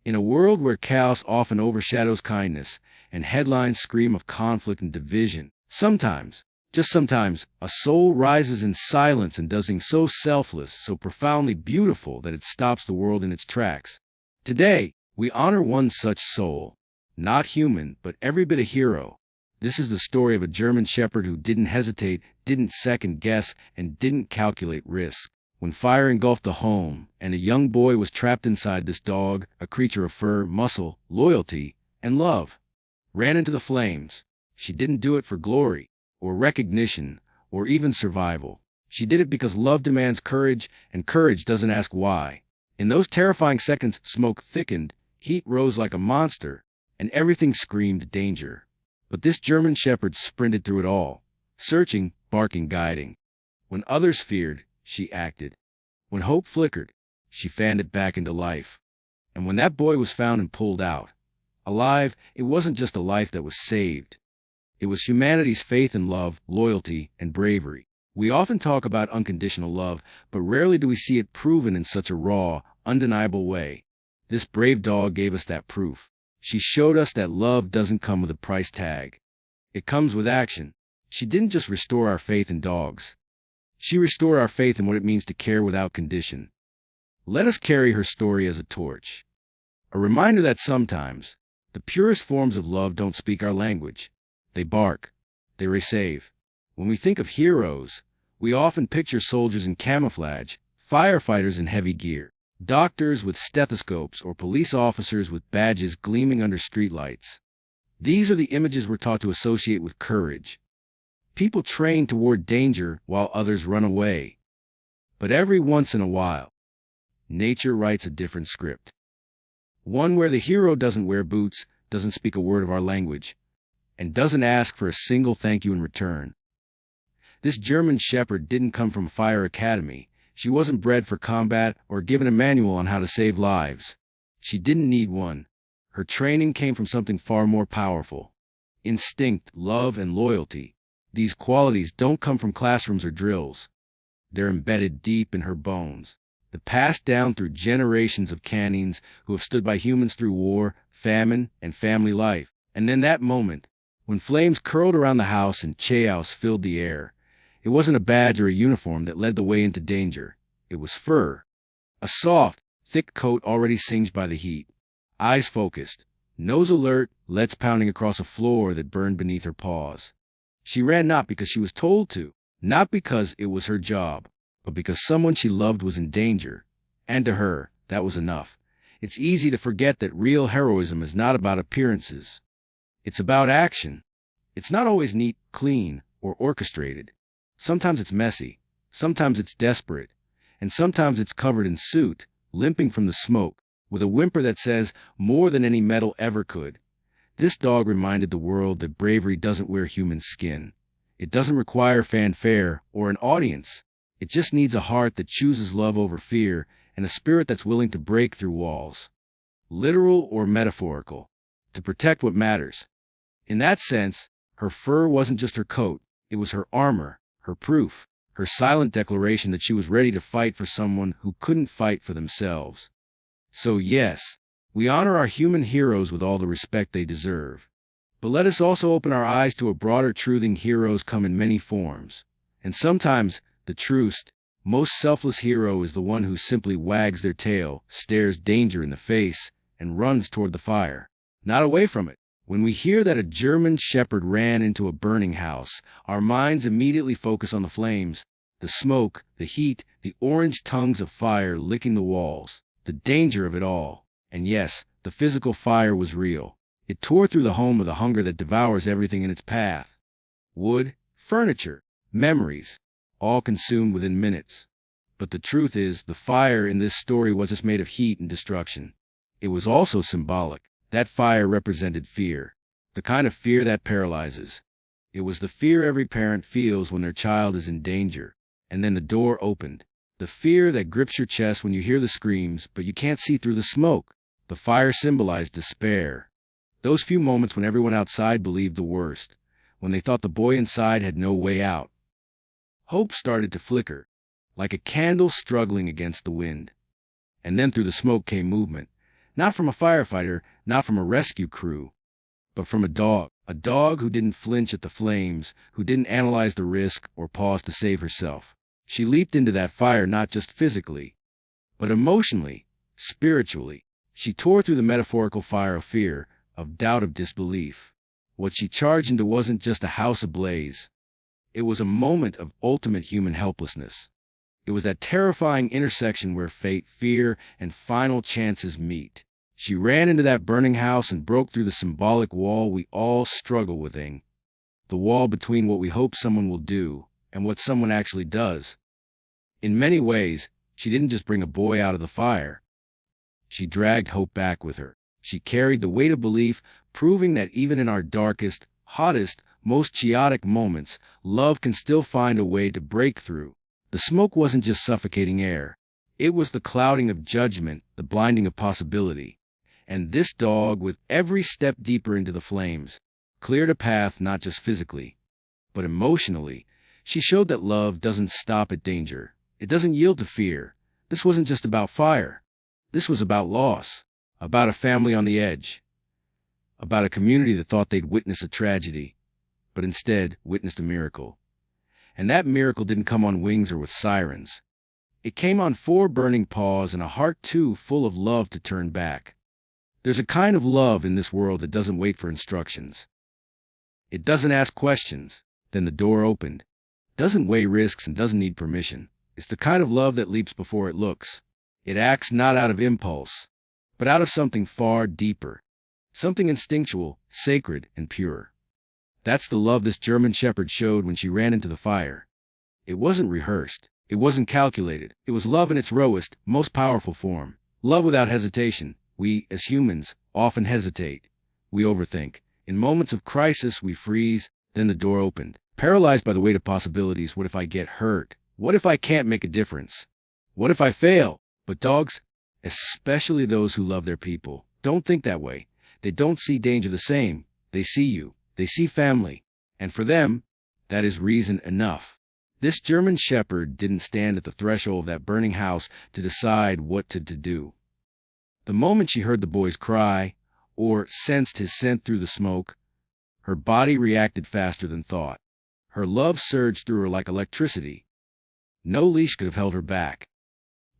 In a world where chaos often overshadows kindness, and headlines scream of conflict and division, sometimes, just sometimes, a soul rises in silence and does things so selfless, so profoundly beautiful that it stops the world in its tracks. Today, we honor one such soul. Not human, but every bit a hero. This is the story of a German shepherd who didn't hesitate, didn't second guess, and didn't calculate risk. When fire engulfed the home, and a young boy was trapped inside, this dog, a creature of fur, muscle, loyalty, and love, ran into the flames. She didn't do it for glory, or recognition, or even survival. She did it because love demands courage, and courage doesn't ask why. In those terrifying seconds, smoke thickened, heat rose like a monster, and everything screamed danger. But this German shepherd sprinted through it all, searching, barking, guiding. When others feared, she acted. When hope flickered, she fanned it back into life. And when that boy was found and pulled out alive, it wasn't just a life that was saved. It was humanity's faith in love, loyalty, and bravery. We often talk about unconditional love, but rarely do we see it proven in such a raw, undeniable way. This brave dog gave us that proof. She showed us that love doesn't come with a price tag. It comes with action. She didn't just restore our faith in dogs. She restored our faith in what it means to care without condition. Let us carry her story as a torch. A reminder that sometimes, the purest forms of love don't speak our language. They bark. They resave. When we think of heroes, we often picture soldiers in camouflage, firefighters in heavy gear, doctors with stethoscopes, or police officers with badges gleaming under streetlights. These are the images we're taught to associate with courage. People train toward danger while others run away. But every once in a while, nature writes a different script. One where the hero doesn't wear boots, doesn't speak a word of our language, and doesn't ask for a single thank you in return. This German shepherd didn't come from a fire academy. She wasn't bred for combat or given a manual on how to save lives. She didn't need one. Her training came from something far more powerful. Instinct, love, and loyalty. These qualities don't come from classrooms or drills. They're embedded deep in her bones. They're passed down through generations of canines who have stood by humans through war, famine, and family life. And then that moment, when flames curled around the house and chaos filled the air, it wasn't a badge or a uniform that led the way into danger. It was fur. A soft, thick coat already singed by the heat. Eyes focused, nose alert, legs pounding across a floor that burned beneath her paws. She ran not because she was told to, not because it was her job, but because someone she loved was in danger. And to her, that was enough. It's easy to forget that real heroism is not about appearances. It's about action. It's not always neat, clean, or orchestrated. Sometimes it's messy, sometimes it's desperate, and sometimes it's covered in soot, limping from the smoke, with a whimper that says more than any medal ever could. This dog reminded the world that bravery doesn't wear human skin. It doesn't require fanfare or an audience. It just needs a heart that chooses love over fear and a spirit that's willing to break through walls, literal or metaphorical, to protect what matters. In that sense, her fur wasn't just her coat, it was her armor, her proof, her silent declaration that she was ready to fight for someone who couldn't fight for themselves. So yes, we honor our human heroes with all the respect they deserve. But let us also open our eyes to a broader truth: heroes come in many forms. And sometimes, the truest, most selfless hero is the one who simply wags their tail, stares danger in the face, and runs toward the fire, not away from it. When we hear that a German shepherd ran into a burning house, our minds immediately focus on the flames, the smoke, the heat, the orange tongues of fire licking the walls, the danger of it all. And yes, the physical fire was real. It tore through the home with a hunger that devours everything in its path. Wood, furniture, memories, all consumed within minutes. But the truth is, the fire in this story wasn't just made of heat and destruction. It was also symbolic. That fire represented fear, the kind of fear that paralyzes. It was the fear every parent feels when their child is in danger. And then the door opened. The fear that grips your chest when you hear the screams, but you can't see through the smoke. The fire symbolized despair. Those few moments when everyone outside believed the worst, when they thought the boy inside had no way out. Hope started to flicker, like a candle struggling against the wind. And then through the smoke came movement. Not from a firefighter, not from a rescue crew, but from a dog. A dog who didn't flinch at the flames, who didn't analyze the risk or pause to save herself. She leaped into that fire not just physically, but emotionally, spiritually. She tore through the metaphorical fire of fear, of doubt, of disbelief. What she charged into wasn't just a house ablaze. It was a moment of ultimate human helplessness. It was that terrifying intersection where fate, fear, and final chances meet. She ran into that burning house and broke through the symbolic wall we all struggle with, the wall between what we hope someone will do and what someone actually does. In many ways, she didn't just bring a boy out of the fire. She dragged hope back with her. She carried the weight of belief, proving that even in our darkest, hottest, most chaotic moments, love can still find a way to break through. The smoke wasn't just suffocating air. It was the clouding of judgment, the blinding of possibility. And this dog, with every step deeper into the flames, cleared a path not just physically, but emotionally. She showed that love doesn't stop at danger. It doesn't yield to fear. This wasn't just about fire. This was about loss, about a family on the edge, about a community that thought they'd witness a tragedy, but instead witnessed a miracle. And that miracle didn't come on wings or with sirens. It came on 4 burning paws and a heart too full of love to turn back. There's a kind of love in this world that doesn't wait for instructions. It doesn't ask questions. Then the door opened. Doesn't weigh risks and doesn't need permission. It's the kind of love that leaps before it looks. It acts not out of impulse, but out of something far deeper. Something instinctual, sacred, and pure. That's the love this German shepherd showed when she ran into the fire. It wasn't rehearsed. It wasn't calculated. It was love in its rawest, most powerful form. Love without hesitation. We, as humans, often hesitate. We overthink. In moments of crisis, we freeze. Then the door opened. Paralyzed by the weight of possibilities. What if I get hurt? What if I can't make a difference? What if I fail? But dogs, especially those who love their people, don't think that way. They don't see danger the same. They see you. They see family. And for them, that is reason enough. This German shepherd didn't stand at the threshold of that burning house to decide what to do. The moment she heard the boy's cry, or sensed his scent through the smoke, her body reacted faster than thought. Her love surged through her like electricity. No leash could have held her back.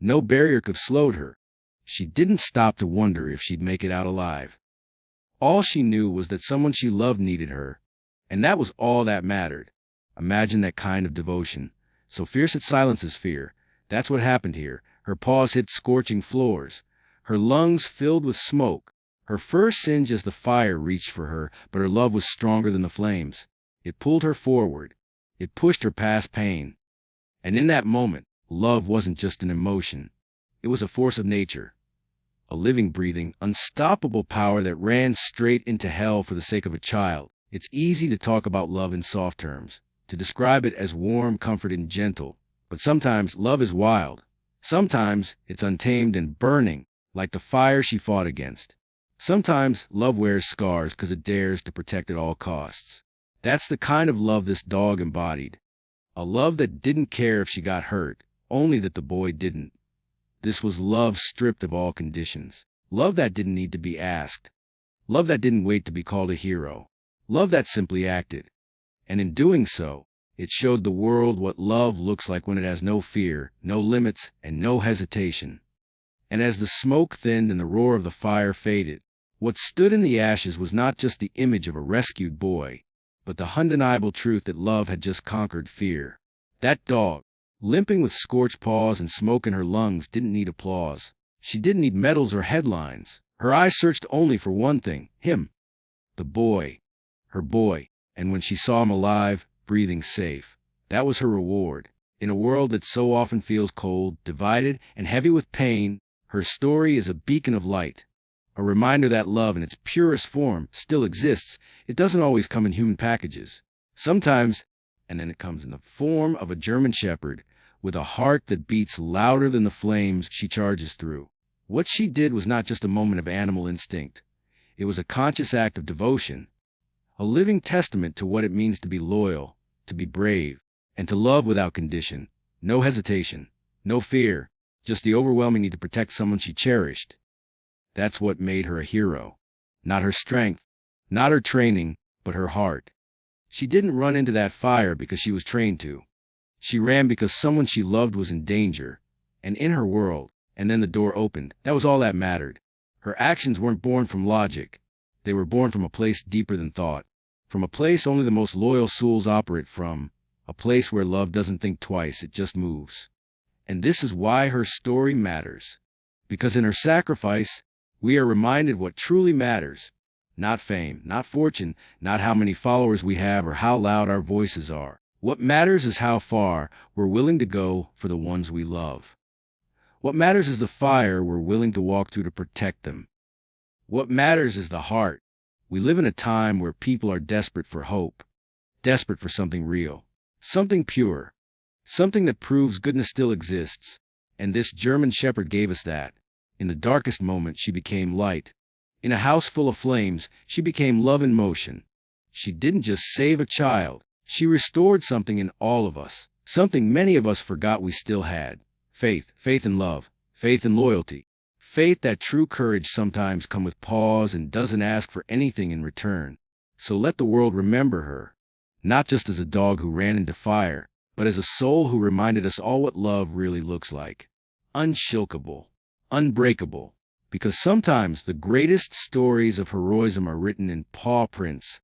No barrier could have slowed her. She didn't stop to wonder if she'd make it out alive. All she knew was that someone she loved needed her, and that was all that mattered. Imagine that kind of devotion, so fierce it silences fear. That's what happened here. Her paws hit scorching floors, her lungs filled with smoke. Her first singe as the fire reached for her, but her love was stronger than the flames. It pulled her forward. It pushed her past pain. And in that moment, love wasn't just an emotion. It was a force of nature. A living, breathing, unstoppable power that ran straight into hell for the sake of a child. It's easy to talk about love in soft terms, to describe it as warm, comforted, and gentle. But sometimes love is wild. Sometimes it's untamed and burning, like the fire she fought against. Sometimes love wears scars because it dares to protect at all costs. That's the kind of love this dog embodied. A love that didn't care if she got hurt, only that the boy didn't. This was love stripped of all conditions. Love that didn't need to be asked. Love that didn't wait to be called a hero. Love that simply acted. And in doing so, it showed the world what love looks like when it has no fear, no limits, and no hesitation. And as the smoke thinned and the roar of the fire faded, what stood in the ashes was not just the image of a rescued boy, but the undeniable truth that love had just conquered fear. That dog, limping with scorched paws and smoke in her lungs, didn't need applause. She didn't need medals or headlines. Her eyes searched only for one thing, him. The boy. Her boy. And when she saw him alive, breathing safe, that was her reward. In a world that so often feels cold, divided, and heavy with pain, her story is a beacon of light. A reminder that love in its purest form still exists. It doesn't always come in human packages. Sometimes, and then it comes in the form of a German shepherd, with a heart that beats louder than the flames she charges through. What she did was not just a moment of animal instinct. It was a conscious act of devotion, a living testament to what it means to be loyal, to be brave, and to love without condition. No hesitation, no fear, just the overwhelming need to protect someone she cherished. That's what made her a hero. Not her strength, not her training, but her heart. She didn't run into that fire because she was trained to. She ran because someone she loved was in danger, and in her world, and then the door opened. That was all that mattered. Her actions weren't born from logic. They were born from a place deeper than thought, from a place only the most loyal souls operate from, a place where love doesn't think twice, it just moves. And this is why her story matters. Because in her sacrifice, we are reminded what truly matters. Not fame, not fortune, not how many followers we have or how loud our voices are. What matters is how far we're willing to go for the ones we love. What matters is the fire we're willing to walk through to protect them. What matters is the heart. We live in a time where people are desperate for hope, desperate for something real, something pure, something that proves goodness still exists. And this German shepherd gave us that. In the darkest moment, she became light. In a house full of flames, she became love in motion. She didn't just save a child. She restored something in all of us, something many of us forgot we still had. Faith, faith in love, faith in loyalty. Faith that true courage sometimes comes with paws and doesn't ask for anything in return. So let the world remember her, not just as a dog who ran into fire, but as a soul who reminded us all what love really looks like. Unshakable, unbreakable. Because sometimes the greatest stories of heroism are written in paw prints,